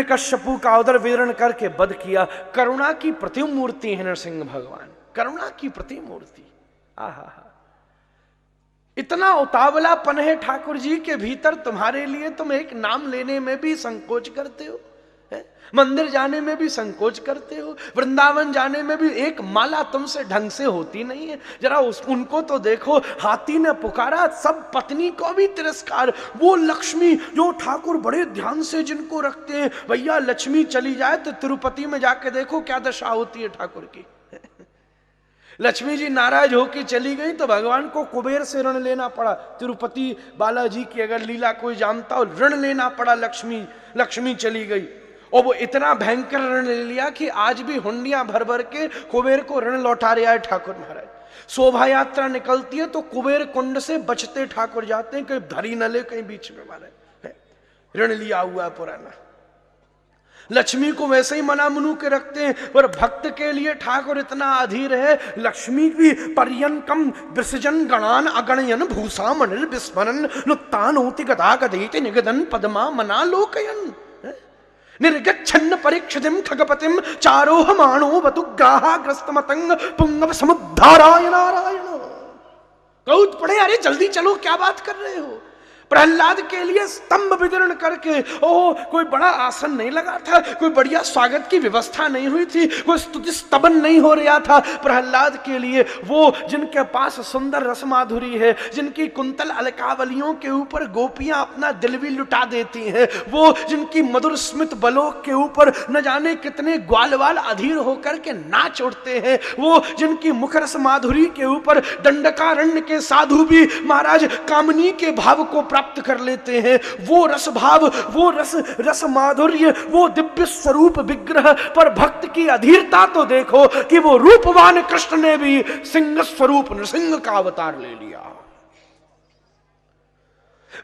हिरण्यकश्यपु का उदर विदरण करके वध किया। करुणा की प्रतिमूर्ति है नरसिंह भगवान, करुणा की प्रतिमूर्ति। आहा, इतना उतावलापन है ठाकुर जी के भीतर तुम्हारे लिए, तुम एक नाम लेने में भी संकोच करते हो, मंदिर जाने में भी संकोच करते हो, वृंदावन जाने में भी एक माला तुमसे ढंग से होती नहीं है। जरा उनको तो देखो, हाथी ने पुकारा, सब पत्नी को भी तिरस्कार। वो लक्ष्मी जो ठाकुर बड़े ध्यान से जिनको रखते हैं, भैया लक्ष्मी चली जाए तो तिरुपति में जाके देखो क्या दशा होती है ठाकुर की। लक्ष्मी जी नाराज होकर चली गई तो भगवान को कुबेर से ऋण लेना पड़ा। तिरुपति बालाजी की अगर लीला कोई जानता हो, ऋण लेना पड़ा, लक्ष्मी चली गई। और वो इतना भयंकर ऋण ले लिया कि आज भी हुंडियां भर भर के कुबेर को ऋण लौटा रहे हैं ठाकुर महाराज। शोभा यात्रा निकलती है तो कुबेर कुंड से बचते ठाकुर जाते हैं, कहीं धरी न ले, कहीं बीच में मारे, ऋण लिया हुआ पुराना। लक्ष्मी को वैसे ही मना मनु के रखते हैं, पर भक्त के लिए ठाकुर इतना अधीर है। लक्ष्मी भी पर्यंकम विसर्जन गणान अगणयन भूसा मनिर विस्मरन नुत्तानोति गदा गदेति निगदन पद्मा मना लोकयन निर्गच्छन्न परीक्षितिम खगपतिम चारोहमाणो वतुग्राहा ग्रस्तमतंग पुंगव समुद्धाराय नारायण। कौत पड़े, अरे जल्दी चलो, क्या बात कर रहे हो। प्रहलाद के लिए स्तंभ वितरण करके, ओह कोई बड़ा आसन नहीं लगा था, कोई बढ़िया स्वागत की व्यवस्था नहीं हुई थी, कोई स्तुति स्तबन नहीं हो रहा था प्रहलाद के लिए। वो जिनके पास सुंदर रसमाधुरी है, जिनकी कुंतल अलकावलियों के ऊपर गोपियां अपना दिल भी लुटा देती हैं, वो जिनकी मधुर स्मित बलोक के ऊपर न जाने कितने ग्वालवाल अधीर होकर के नाच उठते हैं, वो जिनकी मुख रस माधुरी के ऊपर दंडकारण्य के साधु भी महाराज कामनी के भाव को प्राप्त कर लेते हैं, वो रस भाव, वो रस माधुर्य, वो दिव्य स्वरूप विग्रह पर भक्त की अधीरता तो देखो कि वो रूपवान कृष्ण ने भी सिंह स्वरूप नृसिंह का अवतार ले लिया।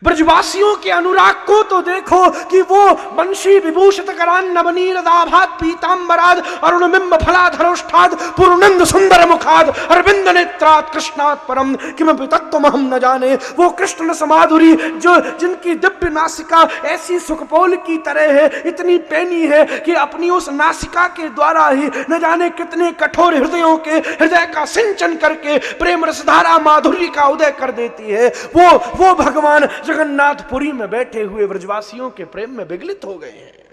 ब्रजवासियों के अनुराग को तो देखो कि वो वंशी विभूषित करान नवनीर दाभात पीतांबराद अरुणबिंब फलाधरोष्ठाद पूर्णंद सुंदर मुखाद अरविंद नेत्रात कृष्णात परम किमपि तत्त्वमहं न जाने। वो कृष्ण समाधुरी जो जिनकी दिव्य नासिका ऐसी सुखपोल की तरह है, इतनी पैनी है कि अपनी उस नासिका के द्वारा ही न जाने कितने कठोर हृदयों के हृदय का सिंचन करके प्रेम रसधारा माधुर्य का उदय कर देती है। वो भगवान जगन्नाथपुरी में बैठे हुए ब्रजवासियों के प्रेम में विगलित हो गए हैं।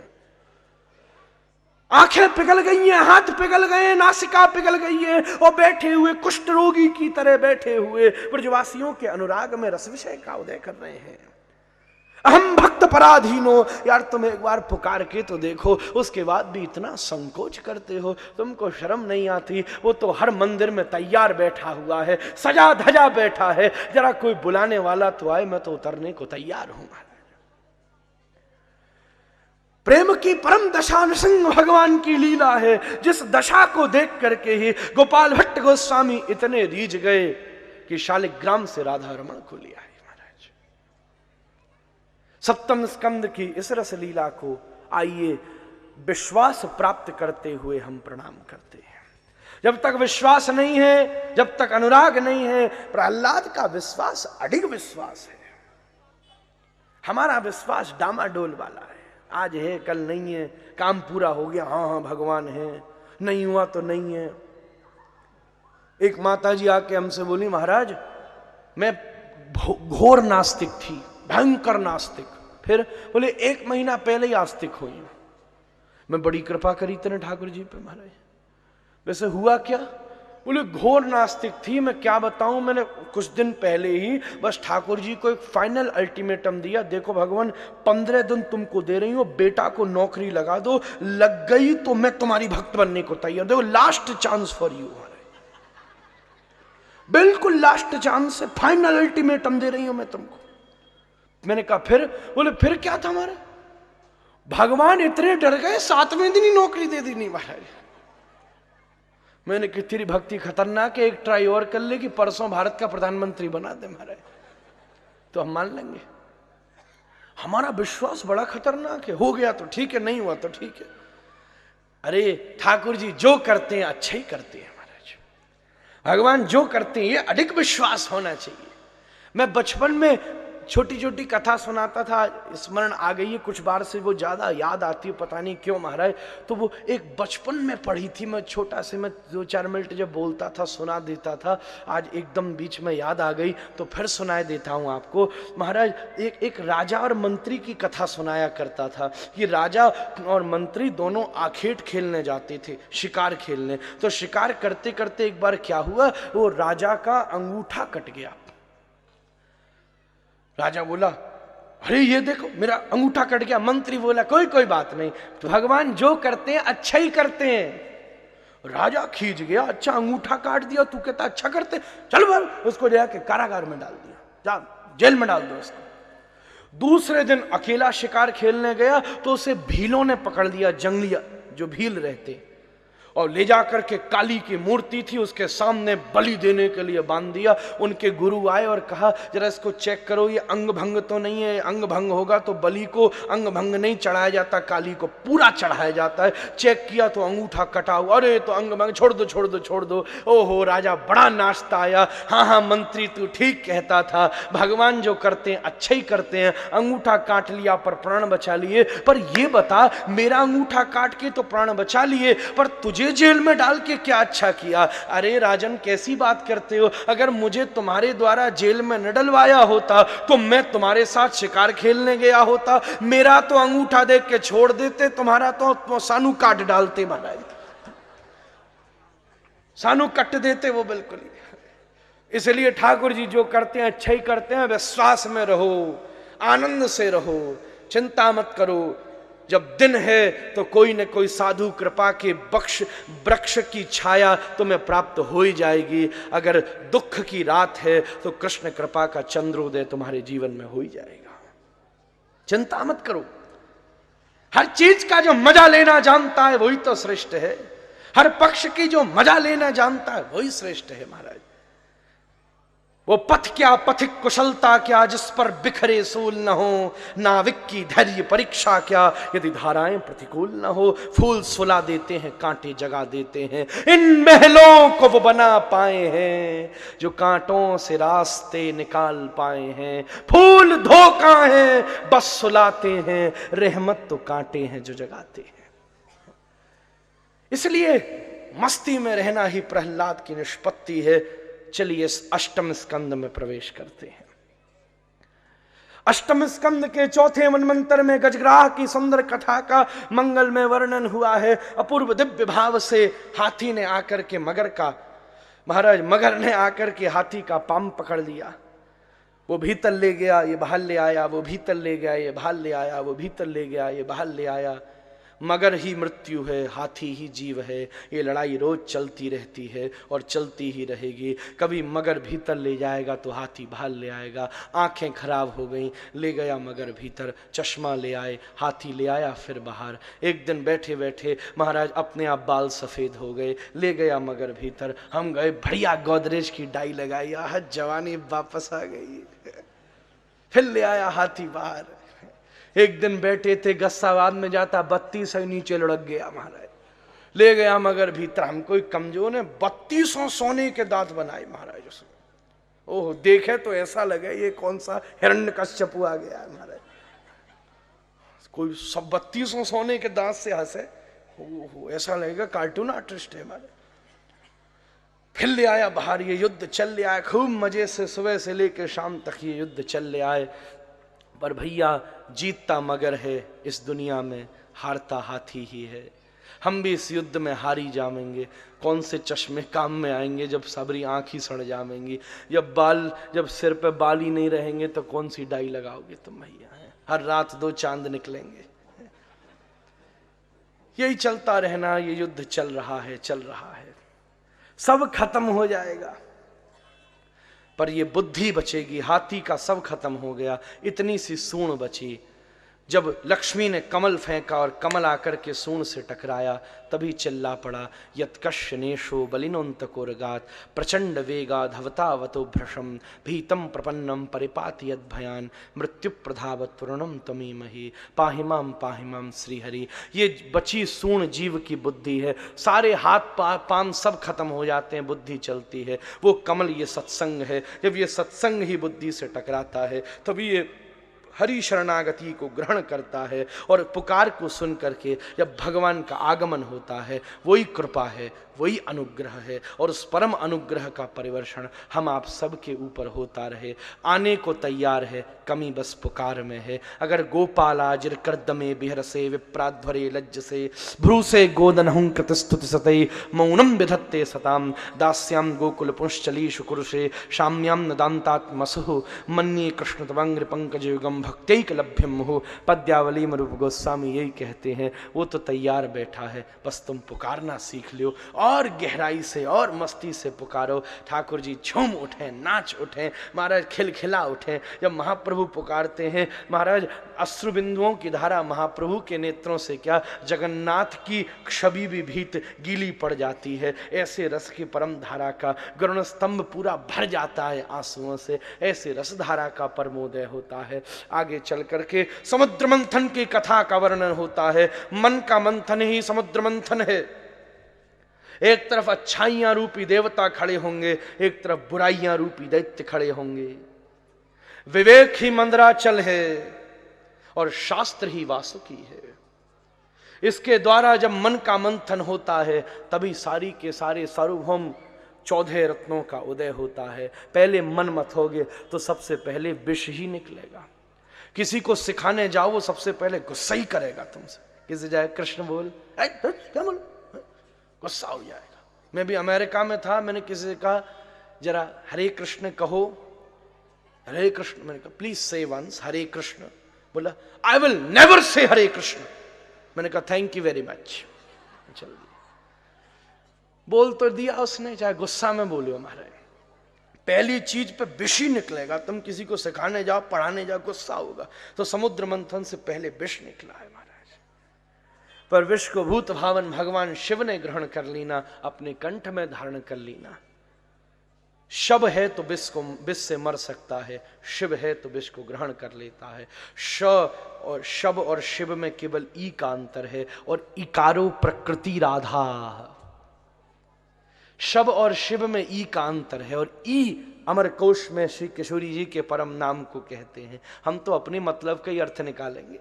आंखें पिघल गई हैं, हाथ पिघल गए, नासिका पिघल गई है, और बैठे हुए कुष्ठ रोगी की तरह बैठे हुए ब्रजवासियों के अनुराग में रस विषय का उदय कर रहे हैं। अहम भक्त पराधीनो, यार तुम एक बार पुकार के तो देखो, उसके बाद भी इतना संकोच करते हो, तुमको शर्म नहीं आती। वो तो हर मंदिर में तैयार बैठा हुआ है, सजा धजा बैठा है, जरा कोई बुलाने वाला तो आए, मैं तो उतरने को तैयार हूं। प्रेम की परम दशा नृसिंह भगवान की लीला है, जिस दशा को देख करके ही गोपाल भट्ट गोस्वामी इतने रीझ गए कि शालिग्राम से राधा रमण को लिया है। सप्तम स्कंद की इस रस लीला को आइए विश्वास प्राप्त करते हुए हम प्रणाम करते हैं। जब तक विश्वास नहीं है, जब तक अनुराग नहीं है, प्रहलाद का विश्वास अडिग विश्वास है, हमारा विश्वास डामाडोल वाला है, आज है कल नहीं है, काम पूरा हो गया, हाँ हाँ भगवान है, नहीं हुआ तो नहीं है। एक माता जी आके हमसे बोली, महाराज मैं घोर नास्तिक थी, भयंकर नास्तिक, फिर बोले 1 महीना पहले ही आस्तिक हुई। मैं बड़ी कृपा करी तेने ठाकुर जी पे महाराज। वैसे हुआ क्या? बोले घोर नास्तिक थी, मैं क्या बताऊं, मैंने कुछ दिन पहले ही बस ठाकुर जी को एक फाइनल अल्टीमेटम दिया, देखो भगवान 15 दिन तुमको दे रही हूं, बेटा को नौकरी लगा दो, लग गई तो मैं तुम्हारी भक्त बनने को तैयार, देखो लास्ट चांस फॉर यू, बिल्कुल लास्ट चांस है, फाइनल अल्टीमेटम दे रही हूं मैं तुमको। मैंने कहा फिर? बोले फिर क्या था हमारा, भगवान इतने डर गए 7वें दिन ही नौकरी दे दी। नहीं महाराज, मैंने कि तेरी भक्ति खतरनाक है, एक ट्राई और कर ले कि परसों भारत का प्रधानमंत्री बना दे महाराज, तो हम मान लेंगे। हमारा विश्वास बड़ा खतरनाक है, हो गया तो ठीक है, नहीं हुआ तो ठीक है। अरे ठाकुर जी जो करते हैं अच्छा ही करते हैं महाराज, भगवान जो करते हैं ये अडिग विश्वास होना चाहिए। मैं बचपन में छोटी छोटी कथा सुनाता था, स्मरण आ गई है कुछ बार से, वो ज्यादा याद आती है, पता नहीं क्यों महाराज। तो वो एक बचपन में पढ़ी थी, मैं छोटा से, मैं 2-4 मिनट जब बोलता था सुना देता था, आज एकदम बीच में याद आ गई तो फिर सुनाए देता हूं आपको। महाराज एक राजा और मंत्री की कथा सुनाया करता था कि राजा और मंत्री दोनों आखेट खेलने जाते थे, शिकार खेलने। तो शिकार करते करते एक बार क्या हुआ, वो राजा का अंगूठा कट गया। राजा बोला अरे ये देखो मेरा अंगूठा कट गया। मंत्री बोला कोई कोई बात नहीं, तो भगवान जो करते हैं अच्छा ही करते हैं। राजा खींच गया, अच्छा अंगूठा काट दिया, तू कहता अच्छा करते, चल बोल। उसको जाके कारागार में डाल दिया, जा जेल में डाल दो उसको। दूसरे दिन अकेला शिकार खेलने गया तो उसे भीलों ने पकड़ लिया, जंगली जो भील रहते, और ले जाकर के काली की मूर्ति थी उसके सामने बलि देने के लिए बांध दिया। उनके गुरु आए और कहा जरा इसको चेक करो, ये अंग भंग तो नहीं है, अंग भंग होगा तो बलि को अंग भंग नहीं चढ़ाया जाता, काली को पूरा चढ़ाया जाता है। चेक किया तो अंगूठा कटा हुआ, अरे तो अंग भंग, छोड़ दो छोड़ दो छोड़ दो। ओहो राजा बड़ा नाचता आया, हाँ हाँ मंत्री तू ठीक कहता था, भगवान जो करते हैं अच्छा ही करते हैं। अंगूठा काट लिया पर प्राण बचा लिए, पर ये बता मेरा अंगूठा काट के तो प्राण बचा लिए, पर तुझे जेल में डाल के क्या अच्छा किया। अरे राजन कैसी बात करते हो, अगर मुझे तुम्हारे द्वारा जेल में न डलवाया होता तो मैं तुम्हारे साथ शिकार खेलने गया होता, मेरा तो अंगूठा देख के छोड़ देते, तुम्हारा तो सानू काट डालते महाराज, सानू कट देते वो बिल्कुल ही। इसलिए ठाकुर जी जो करते हैं अच्छा ही करते हैं, विश्वास में रहो, आनंद से रहो, चिंता मत करो। जब दिन है तो कोई न कोई साधु कृपा के वृक्ष की छाया तुम्हें प्राप्त हो ही जाएगी। अगर दुख की रात है तो कृष्ण कृपा का चंद्रोदय तुम्हारे जीवन में हो ही जाएगा। चिंता मत करो, हर चीज का जो मजा लेना जानता है वही तो श्रेष्ठ है, हर पक्ष की जो मजा लेना जानता है वही श्रेष्ठ है महाराज। वो पथ क्या पथिक कुशलता क्या जिस पर बिखरे सूल न हो, नाविक की धैर्य परीक्षा क्या यदि धाराएं प्रतिकूल न हो। फूल सुला देते हैं कांटे जगा देते हैं, इन महलों को वो बना पाए हैं जो कांटों से रास्ते निकाल पाए हैं। फूल धोखा है बस सुलाते हैं, रहमत तो कांटे हैं जो जगाते हैं। इसलिए मस्ती में रहना ही प्रहलाद की निष्पत्ति है। चलिए इस अष्टम स्कंद में प्रवेश करते हैं। अष्टम स्कंद के चौथे मनमंत्र में गजग्राह की सुंदर कथा का मंगल में वर्णन हुआ है। अपूर्व दिव्य भाव से हाथी ने आकर के मगर ने आकर के हाथी का पांव पकड़ लिया, वो भीतर ले गया, ये बाहर ले आया, वो भीतर ले गया, ये बाहर ले आया, वो भीतर ले गया, ये बाहर ले आया। मगर ही मृत्यु है, हाथी ही जीव है। ये लड़ाई रोज चलती रहती है और चलती ही रहेगी। कभी मगर भीतर ले जाएगा तो हाथी बाहर ले आएगा। आंखें खराब हो गई, ले गया मगर भीतर, चश्मा ले आए, हाथी ले आया फिर बाहर। एक दिन बैठे बैठे महाराज अपने आप बाल सफेद हो गए, ले गया मगर भीतर। हम गए बढ़िया गोदरेज की डाई लगाई, जवानी वापस आ गई, फिर ले आया हाथी बाहर। एक दिन बैठे थे गस्साबाद में जाता, 32 से नीचे लुढ़क गया महाराज, ले गया मगर भीतर। हम कोई कमजोर ने 32 सोने के दांत बनाए महाराज उसमें। ओह देखे तो ऐसा लगे ये कौन सा हिरण्यकश्यप आ गया है महाराज, कोई सब 32 सोने के दांत से हंसे, ओह ऐसा लगेगा कार्टून आर्टिस्ट है महाराज। फिर ले आया बाहर, ये युद्ध चल ले आया खूब मजे से, सुबह से लेकर शाम तक ये युद्ध चल ले आए। पर भैया जीतता मगर है इस दुनिया में, हारता हाथी ही है। हम भी इस युद्ध में हारी जाएंगे। कौन से चश्मे काम में आएंगे जब सबरी आंख ही सड़ जाएंगी, जब सिर पे बाल ही नहीं रहेंगे तो कौन सी डाई लगाओगे तुम भैया। हर रात 2 चांद निकलेंगे। यही चलता रहना, ये युद्ध चल रहा है, सब खत्म हो जाएगा पर ये बुद्धि बचेगी। हाथी का सब खत्म हो गया, इतनी सी सूंड बची। जब लक्ष्मी ने कमल फेंका और कमल आकर के सूंड से टकराया, तभी चिल्ला पड़ा, यत्कश्यनेशो बलिनोन्तकोरगात प्रचंड वेगा धवतावतो भ्रशम भीतम प्रपन्नम परिपाति यद्भयान मृत्यु प्रधावत पूर्णम तमीमहि पाहिमाम श्रीहरि। ये बची सूंड जीव की बुद्धि है, सारे हाथ पाम सब खत्म हो जाते हैं, बुद्धि चलती है। वो कमल ये सत्संग है, जब ये सत्संग ही बुद्धि से टकराता है तभी ये हरि शरणागति को ग्रहण करता है। और पुकार को सुन करके जब भगवान का आगमन होता है, वही कृपा है, वही अनुग्रह है। और उस परम अनुग्रह का परिवर्षण हम आप सब के ऊपर होता रहे। आने को तैयार है, कमी बस पुकार में है। अगर गोपाला जिरकर्दमे बिहरसे विप्राध्वरे लज्जसे भ्रूसे गोदनहुं कृतस्तुति सतै मौनम विधत्ते सताम दास्याम गोकुल पुंश्चलीषु कुरुषे शाम्याम नदान्तात्मसुः मन्ये कृष्ण तवंग्र पंकज युगम भक्त्यैक लभ्यम मुहुः। पद्यावली में रूप गोस्वामी यही कहते हैं, वो तो तैयार बैठा है, बस तुम पुकारना सीख लियो और गहराई से और मस्ती से पुकारो। ठाकुर जी झूम उठे, नाच उठे, महाराज खिलखिला उठे। जब महाप्रभु पुकारते हैं महाराज, अश्रु बिंदुओं की धारा महाप्रभु के नेत्रों से क्या, जगन्नाथ की छवि भी भीत गीली पड़ जाती है। ऐसे रस की परम धारा का गरुण स्तंभ पूरा भर जाता है आंसुओं से, ऐसे रस धारा का परमोदय होता है। आगे चल करके समुद्र मंथन की कथा का वर्णन होता है। मन का मंथन ही समुद्र मंथन है। एक तरफ अच्छाइयां रूपी देवता खड़े होंगे, एक तरफ बुराइयां रूपी दैत्य खड़े होंगे। विवेक ही मंदराचल है और शास्त्र ही वासुकी है। इसके द्वारा जब मन का मंथन होता है, तभी सारी के सारे सार्वभौम 14 रत्नों का उदय होता है। पहले मन मत होगे तो सबसे पहले विष ही निकलेगा। किसी को सिखाने जाओ, वो सबसे पहले गुस्सा ही करेगा तुमसे। किसी जाए कृष्ण बोल, क्या बोल, गुस्सा हो जाएगा। मैं भी अमेरिका में था, मैंने किसी से कहा जरा हरे कृष्ण कहो, हरे कृष्ण। मैंने कहा प्लीज से वंस हरे कृष्ण। बोला आई विल नेवर से हरे कृष्ण। मैंने कहा थैंक यू वेरी मच। चल दिया, बोल तो दिया उसने, चाहे गुस्सा में बोलियो महाराज। पहली चीज पे विष ही निकलेगा। तुम किसी को सिखाने जाओ, पढ़ाने जाओ, गुस्सा होगा। तो समुद्र मंथन से पहले विष निकला है महाराज। पर विष को भूत भावन भगवान शिव ने ग्रहण कर लीना, अपने कंठ में धारण कर लीना। शब है तो विष से मर सकता है, शिव है तो विष को ग्रहण कर लेता है। और शब और शिव में केवल ई का अंतर है। और इकारो प्रकृति राधा, शब और शिव में ई का अंतर है। और ई अमरकोश में श्री किशोरी जी के परम नाम को कहते हैं। हम तो अपने मतलब का ही अर्थ निकालेंगे।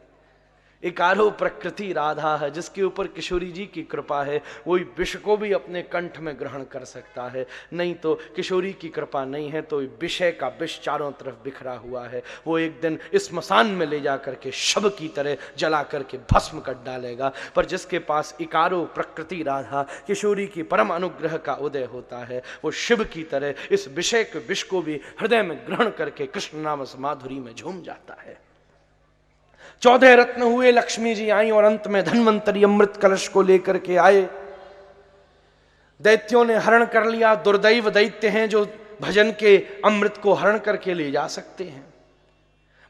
इकारो प्रकृति राधा है, जिसके ऊपर किशोरी जी की कृपा है, वही विष को भी अपने कंठ में ग्रहण कर सकता है। नहीं तो किशोरी की कृपा नहीं है तो विषय का विष चारों तरफ बिखरा हुआ है। वो एक दिन इस स्मशान में ले जा करके शव की तरह जला करके भस्म कर डालेगा। पर जिसके पास इकारो प्रकृति राधा किशोरी की परम अनुग्रह का उदय होता है, वो शिव की तरह इस विषय के विष को भी हृदय में ग्रहण करके कृष्ण नाम माधुरी में झूम जाता है। 14 रत्न हुए, लक्ष्मी जी आई और अंत में धन्वंतरी अमृत कलश को लेकर के आए। दैत्यों ने हरण कर लिया। दुर्दैव दैत्य हैं जो भजन के अमृत को हरण करके ले जा सकते हैं।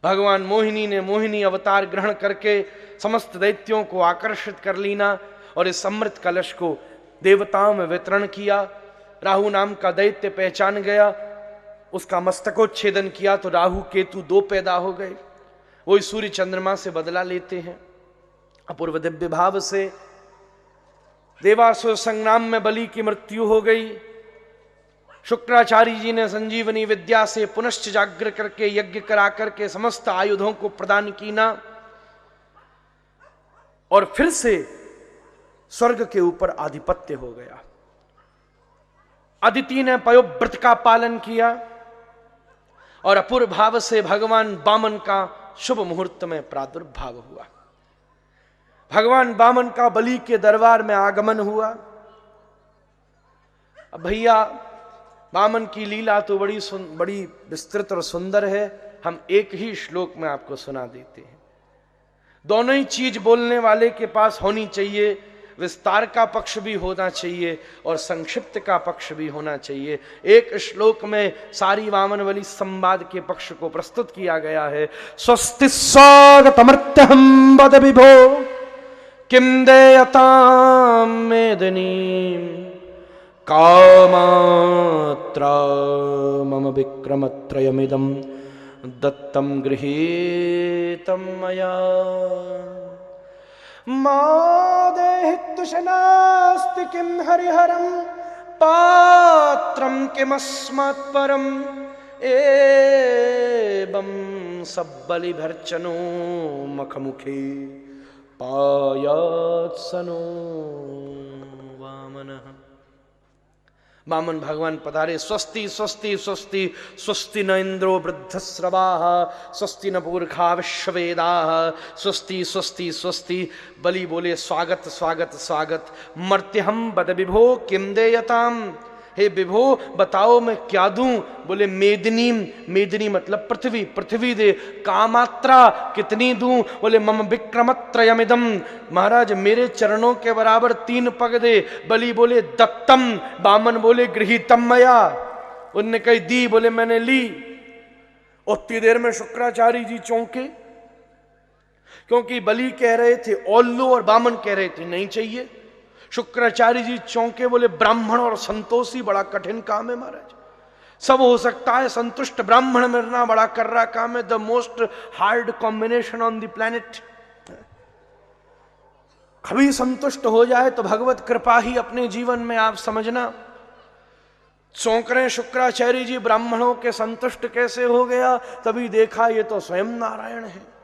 भगवान मोहिनी ने मोहिनी अवतार ग्रहण करके समस्त दैत्यों को आकर्षित कर लीना और इस अमृत कलश को देवताओं में वितरण किया। राहु नाम का दैत्य पहचान गया, उसका मस्तकोच्छेदन किया तो राहु केतु 2 पैदा हो गए। वही सूर्य चंद्रमा से बदला लेते हैं। अपूर्व दिव्य भाव से देवासुर संग्राम में बलि की मृत्यु हो गई। शुक्राचार्य जी ने संजीवनी विद्या से पुनश्च जागृत करके यज्ञ करा करके समस्त आयुधों को प्रदान कीना और फिर से स्वर्ग के ऊपर आधिपत्य हो गया। अदिति ने पयोव्रत का पालन किया और अपूर्व भाव से भगवान वामन का शुभ मुहूर्त में प्रादुर्भाव हुआ। भगवान वामन का बलि के दरबार में आगमन हुआ। अब भैया वामन की लीला तो बड़ी विस्तृत और सुंदर है। हम एक ही श्लोक में आपको सुना देते हैं। दोनों ही चीज बोलने वाले के पास होनी चाहिए। विस्तार का पक्ष भी होना चाहिए और संक्षिप्त का पक्ष भी होना चाहिए। एक श्लोक में सारी वामन बलि संवाद के पक्ष को प्रस्तुत किया गया है। स्वस्ति स्वागतमर्त्यहं वद विभो किम देयतां मेदिनीं कामात्रा मम विक्रमत्रयमिदं दत्तं गृहीतं मया मा देहि तुषनास्ति किं हरिहरं पात्रं किमस्मात् परम् एवं सब्बलिभर्चनो मखमुखे पायात्सनो वामनः। वामन भगवान पधारे। स्वस्ति स्वस्ति स्वस्ति स्वस्ति न इंद्रो वृद्धस्रवाः स्वस्ति न पूर्खा विश्ववेदाः स्वस्ति स्वस्ति स्वस्ति। बलि बोले स्वागत स्वागत स्वागत। मर्त्यहं वद विभो किम देयताम, हे विभो बताओ मैं क्या दूं। बोले मेदिनी, मेदिनी मतलब पृथ्वी, पृथ्वी दे। कामात्रा कितनी दूं। बोले मम विक्रमत्रयमिदम, महाराज मेरे चरणों के बराबर 3 पग दे। बलि बोले दत्तम, वामन बोले गृहीतम मया, उनने कही दी, बोले मैंने ली। उतनी देर में शुक्राचार्य जी चौंके, क्योंकि बलि कह रहे थे और लो और वामन कह रहे थे नहीं चाहिए। शुक्राचार्य जी चौंके, बोले ब्राह्मण और संतोषी बड़ा कठिन काम है महाराज, सब हो सकता है, संतुष्ट ब्राह्मण मिलना बड़ा कर्रा काम है, the most hard combination on the planet. कभी संतुष्ट हो जाए तो भगवत कृपा ही अपने जीवन में आप समझना। चौंक रहे शुक्राचार्य जी, ब्राह्मणों के संतुष्ट कैसे हो गया। तभी देखा ये तो स्वयं नारायण है।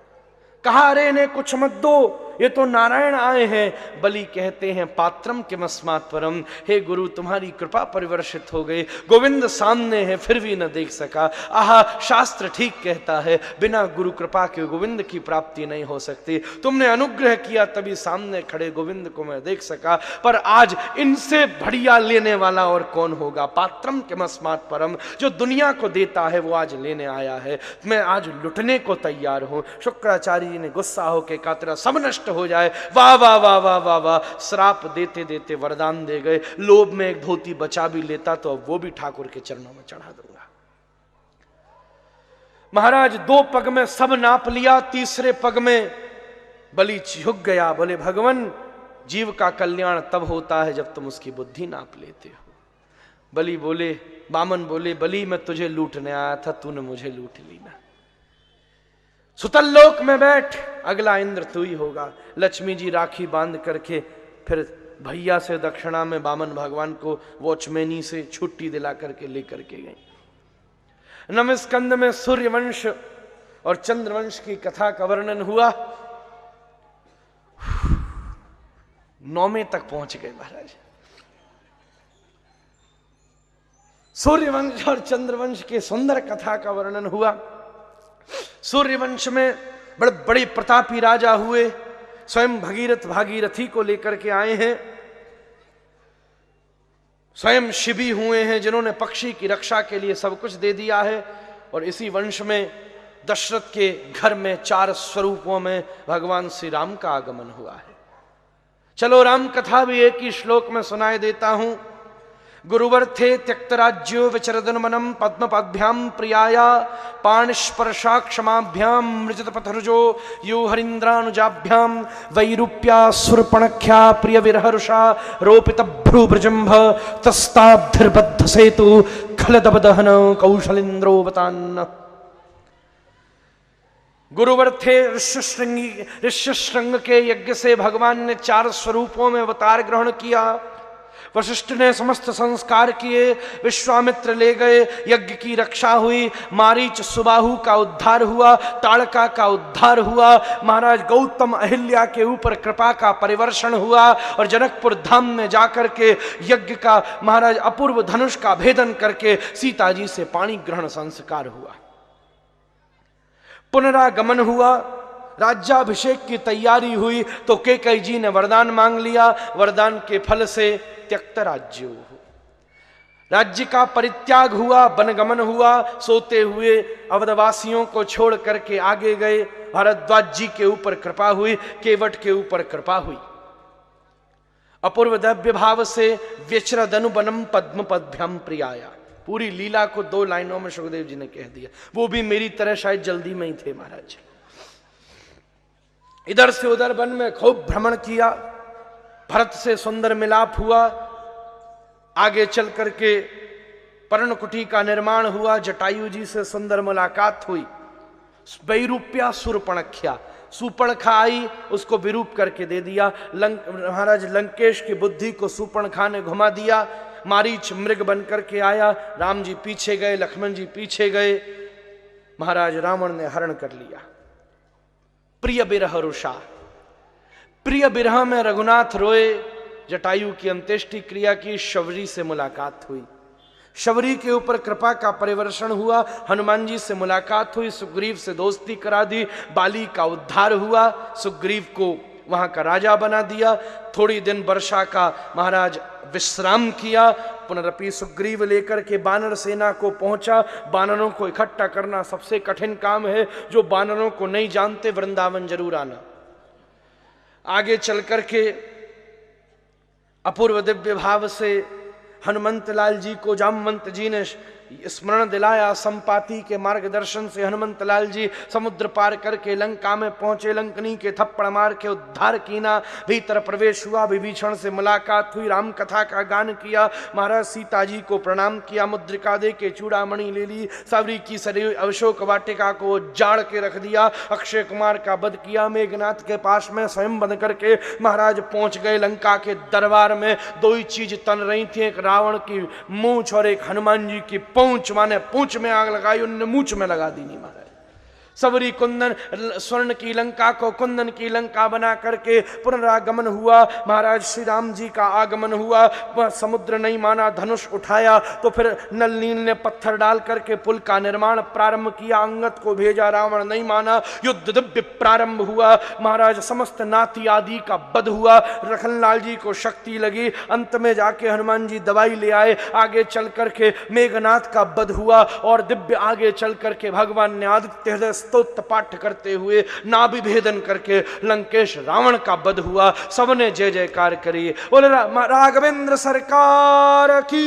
कहा अरे ने कुछ मत दो, ये तो नारायण आए हैं। बलि कहते हैं पात्रम किमस्मात् परम, हे गुरु तुम्हारी कृपा परिवर्षित हो गई। गोविंद सामने है फिर भी न देख सका। आहा शास्त्र ठीक कहता है बिना गुरु कृपा के गोविंद की प्राप्ति नहीं हो सकती। तुमने अनुग्रह किया तभी सामने खड़े गोविंद को मैं देख सका, पर आज इनसे बढ़िया लेने वाला और कौन होगा। पात्रम किमस्मात् परम, जो दुनिया को देता है वो आज लेने आया है, मैं आज लुटने को तैयार हूं। शुक्राचार्य ने गुस्सा होकर कहा तेरा सब नष्ट हो जाए। वाह वाह वाह वाह वाह वाह, श्राप देते देते वरदान दे गए। लोभ में एक धोती बचा भी लेता तो वो भी ठाकुर के चरणों में चढ़ा दूंगा। महाराज 2 पग में सब नाप लिया, तीसरे पग में बलि झुक गया। बोले भगवान जीव का कल्याण तब होता है जब तुम उसकी बुद्धि नाप लेते हो। बलि बोले, वामन बोले बलि मैं तुझे लूटने आया था, तूने मुझे लूट ली ना। सुतल लोक में बैठ, अगला इंद्र तू ही होगा। लक्ष्मी जी राखी बांध करके फिर भैया से दक्षिणा में वामन भगवान को वॉचमैनी से छुट्टी दिला करके लेकर के गई। नवम स्कंद में सूर्यवंश और चंद्रवंश की कथा का वर्णन हुआ। 9वें तक पहुंच गए महाराज। सूर्यवंश और चंद्रवंश के सुंदर कथा का वर्णन हुआ। सूर्यवंश में बड़े बड़े प्रतापी राजा हुए, स्वयं भगीरथ भागीरथी को लेकर के आए हैं। स्वयं शिवी हुए हैं जिन्होंने पक्षी की रक्षा के लिए सब कुछ दे दिया है। और इसी वंश में दशरथ के घर में 4 स्वरूपों में भगवान श्री राम का आगमन हुआ है। चलो राम कथा भी एक ही श्लोक में सुनाई देता हूं। गुरुवर्थे त्यक्तराज्यो विचरदनमनम पद्मपद्भ्याम प्रियाया पाणिस्पर्शा क्षमाभ्याम मृजतपथरुजो यो हरीन्द्रानुजाभ्याम वैरूप्या सुरपणख्या प्रिय विरहरुषा रोपित भ्रूभृजंभ तस्ताब्धिर्बद्ध सेतु खलदबदहन कौशलेन्द्रो बतान्न। गुरुवर्थे ऋष्यशृंग के यज्ञ से भगवान ने 4 स्वरूपों में अवतार ग्रहण किया। वशिष्ठ ने समस्त संस्कार किए, विश्वामित्र ले गए, यज्ञ की रक्षा हुई, मारीच सुबाहु का उद्धार हुआ, ताड़का का उद्धार हुआ। महाराज गौतम अहिल्या के ऊपर कृपा का परिवर्षण हुआ और जनकपुर धाम में जाकर के यज्ञ का महाराज अपूर्व धनुष का भेदन करके सीता जी से पाणी ग्रहण संस्कार हुआ। पुनरागमन हुआ, राज्याभिषेक की तैयारी हुई तो कैकेयी जी ने वरदान मांग लिया। वरदान के फल से त्यक्त राज्य हो, राज्य का परित्याग हुआ, वनगमन हुआ। सोते हुए अवधवासियों को छोड़ करके आगे गए। भारद्वाज जी के ऊपर कृपा हुई, केवट के ऊपर कृपा हुई। अपूर्व दिव्य भाव से व्यचरदनुबनम पद्म पद्भ्यम प्रियाया। पूरी लीला को 2 लाइनों में सुखदेव जी ने कह दिया। वो भी मेरी तरह शायद जल्दी में ही थे महाराज। इधर से उधर वन में खूब भ्रमण किया, भरत से सुंदर मिलाप हुआ, आगे चल करके पर्णकुटी का निर्माण हुआ, जटायु जी से सुंदर मुलाकात हुई। वैरूप्या सुरपणख्या, सुपर्णखा आई, उसको विरूप करके दे दिया। महाराज लंकेश की बुद्धि को सुपर्णखा ने घुमा दिया। मारीच मृग बन करके आया, राम जी पीछे गए, लक्ष्मण जी पीछे गए, महाराज रावण ने हरण कर लिया। प्रिय बिरह रुषा, प्रिय बिरह में रघुनाथ रोए। जटायु की अंत्येष्टि क्रिया की, शबरी से मुलाकात हुई, शबरी के ऊपर कृपा का परिवर्षण हुआ, हनुमान जी से मुलाकात हुई, सुग्रीव से दोस्ती करा दी, बाली का उद्धार हुआ, सुग्रीव को वहां का राजा बना दिया। थोड़ी दिन वर्षा का महाराज विश्राम किया, पुनरपि सुग्रीव लेकर के बानर सेना को पहुंचा। बानरों को इकट्ठा करना सबसे कठिन काम है, जो बानरों को नहीं जानते वृंदावन जरूर आना। आगे चल करके अपूर्व दिव्य भाव से हनुमंत लाल जी को जामवंत जी ने स्मरण दिलाया। संपाति के मार्गदर्शन से हनुमंत लाल जी समुद्र पार करके लंका में पहुंचे, लंकनी के थप्पड़ मार के उद्धार कीना, भीतर प्रवेश हुआ, विभीषण से मुलाकात हुई, राम कथा का गान किया, महाराज सीता जी को प्रणाम किया, मुद्रिका दे के चूड़ामणि ले ली, सावरी की सरी अशोक वाटिका को जाड़ के रख दिया, अक्षय कुमार का वध किया, मेघनाथ के पास में स्वयं बंध करके महाराज पहुंच गए लंका के दरबार में। 2 ही चीज तन रही थी, एक रावण की मूंछ और एक हनुमान जी की पूंछ, माने पूंछ में आग लगाई, उनने मूंछ में लगा दी नहीं महाराज। सबरी कुंदन, स्वर्ण की लंका को कुंदन की लंका बना करके पुनरागमन हुआ, महाराज श्री राम जी का आगमन हुआ। समुद्र नहीं माना, धनुष उठाया, तो फिर नल नील ने पत्थर डाल करके पुल का निर्माण प्रारंभ किया, अंगद को भेजा, रावण नहीं माना, युद्ध दिव्य प्रारंभ हुआ, महाराज समस्त नाती आदि का वध हुआ, रखनलाल जी को शक्ति लगी, अंत में जाके हनुमान जी दवाई ले आए, आगे चल करके मेघनाथ का वध हुआ, और दिव्य आगे चल करके भगवान ने आदित्य हृदय स्तोत्र पाठ करते हुए नाभि भेदन करके लंकेश रावण का वध हुआ। सबने जय जयकार करी, बोले राघवेंद्र सरकार की।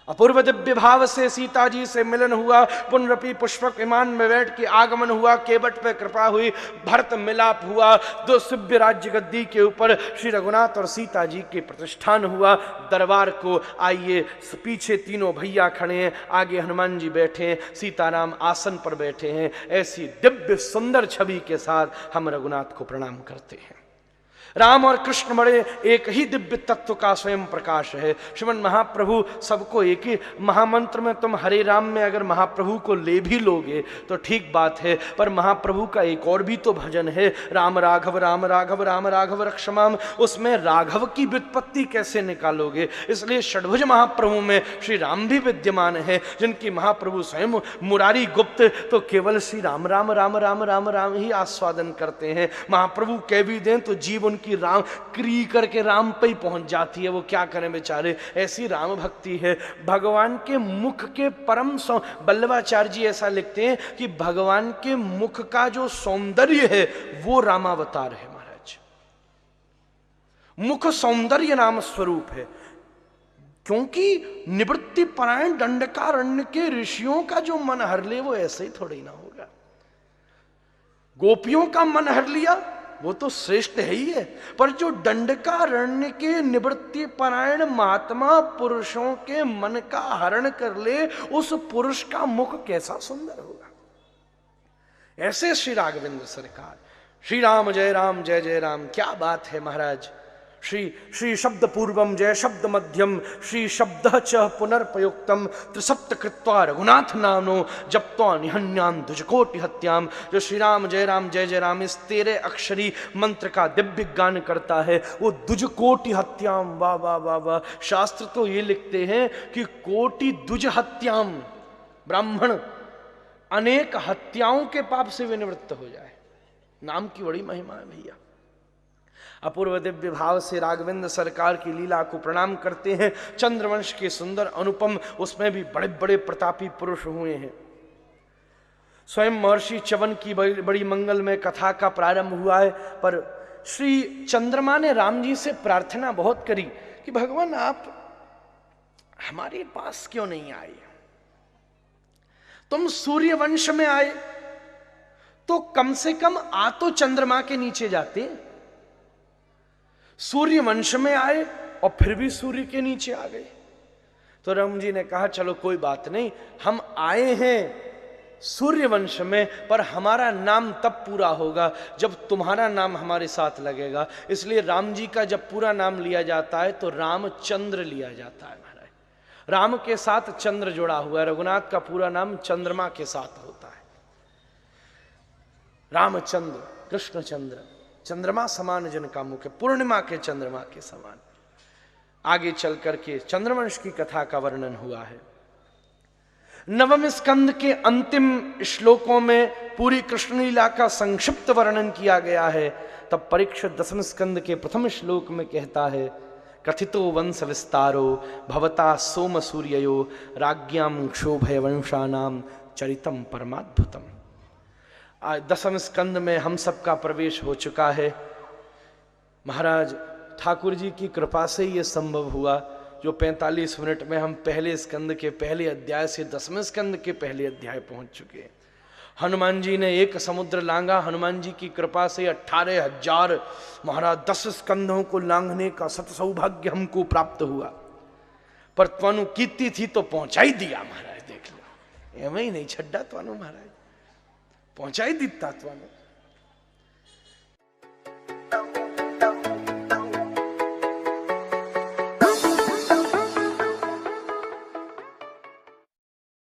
अपूर्व दिव्य भाव से सीता जी से मिलन हुआ, पुनरपि पुष्पक विमान में बैठ के आगमन हुआ, केवट पे कृपा हुई, भरत मिलाप हुआ, 2 सिव्य राज्य गद्दी के ऊपर श्री रघुनाथ और सीता जी के प्रतिष्ठान हुआ। दरबार को आइए, पीछे तीनों भैया खड़े हैं, आगे हनुमान जी बैठे हैं, सीताराम आसन पर बैठे हैं। ऐसी दिव्य सुंदर छवि के साथ हम रघुनाथ को प्रणाम करते हैं। राम और कृष्ण बड़े एक ही दिव्य तत्व का स्वयं प्रकाश है। श्रीमन महाप्रभु सबको एक ही महामंत्र में, तुम हरे राम में अगर महाप्रभु को ले भी लोगे तो ठीक बात है, पर महाप्रभु का एक और भी तो भजन है, राम राघव राम राघव राम राघव रक्षमाम। उसमें राघव की व्युत्पत्ति कैसे निकालोगे? इसलिए षड्भुज महाप्रभु में श्री राम भी विद्यमान है, जिनकी महाप्रभु स्वयं मुरारी गुप्त तो केवल श्री राम राम राम राम राम राम ही आस्वादन करते हैं। महाप्रभु कह भी दें तो जीव उनकी राम क्री करके राम पे ही पहुंच जाती है, वो क्या करें बेचारे, ऐसी राम भक्ति है। भगवान के मुख के परम वल्लभाचार्य जी ऐसा लिखते हैं कि भगवान के मुख का जो सौंदर्य है वो रामावतार है महाराज। मुख सौंदर्य नाम स्वरूप है, क्योंकि निवृत्ति परायण दंडकारण्य के ऋषियों का जो मन हर ले वो ऐसे ही थोड़ी ना होगा। गोपियों का मन हर लिया वो तो श्रेष्ठ है ही है, पर जो दंडकारण्य के निवृत्ति परायण महात्मा पुरुषों के मन का हरण कर ले, उस पुरुष का मुख कैसा सुंदर होगा। ऐसे श्री राघवेंद्र सरकार, श्री राम जय राम, क्या बात है महाराज। श्री शब्द पूर्वम जय शब्द मध्यम, श्री शब्द च पुनर्पयुक्तम, त्रिसप्त कृत्वा रघुनाथ नामो जप्त्वा निहन्यान द्विजकोटि हत्याम। जो श्री राम जय राम इस 13 अक्षरी मंत्र का दिव्य गान करता है, वो द्विजकोटि हत्याम। वाह वाह वाह वाह। शास्त्र तो ये लिखते हैं कि कोटि द्विज हत्याम, ब्राह्मण अनेक हत्याओं के पाप से विनिवृत्त हो जाए। नाम की बड़ी महिमा है भैया। अपूर्व दिव्य भाव से राघवेंद्र सरकार की लीला को प्रणाम करते हैं। चंद्रवंश के सुंदर अनुपम, उसमें भी बड़े बड़े प्रतापी पुरुष हुए हैं। स्वयं महर्षि च्यवन की बड़ी मंगलमय कथा का प्रारंभ हुआ है, पर श्री चंद्रमा ने राम जी से प्रार्थना बहुत करी कि भगवान आप हमारे पास क्यों नहीं आए? तुम सूर्य वंश में आए तो कम से कम आ तो चंद्रमा के नीचे जाते। सूर्य वंश में आए और फिर भी सूर्य के नीचे आ गए। तो राम जी ने कहा चलो कोई बात नहीं, हम आए हैं सूर्य वंश में, पर हमारा नाम तब पूरा होगा जब तुम्हारा नाम हमारे साथ लगेगा। इसलिए राम जी का जब पूरा नाम लिया जाता है तो रामचंद्र लिया जाता है महाराज। राम के साथ चंद्र जुड़ा हुआ है। रघुनाथ का पूरा नाम चंद्रमा के साथ होता है। रामचंद्र, कृष्णचंद्र, चंद्रमा समान जन का मुख, पूर्णिमा के चंद्रमा के समान। आगे चल करके चंद्रवंश की कथा का वर्णन हुआ है। नवम स्कंद के अंतिम श्लोकों में पूरी कृष्ण लीला का संक्षिप्त वर्णन किया गया है। तब परीक्षित दसम स्कंद के प्रथम श्लोक में कहता है, कथितो वंश विस्तारो भवता सोम सूर्यो राज्ञाम क्षोभय वंशानाम चरितम परमाद्भुतम। आज दसम स्कंद में हम सबका प्रवेश हो चुका है। महाराज ठाकुर जी की कृपा से ये संभव हुआ। जो 45 मिनट में हम पहले स्कंद के पहले अध्याय से दसवें स्कंद के पहले अध्याय पहुंच चुके हैं। हनुमान जी ने एक समुद्र लांगा। हनुमान जी की कृपा से 18,000 महाराज 10 स्कंदों को लांघने का सत सौभाग्य हमको प्राप्त हुआ। पर त्वानु कीर्ति थी तो पहुंचा ही दिया महाराज। देख लो, एवं ही नहीं छड्डा त्वानु महाराज, पहुंचा ही दिता त्वानु।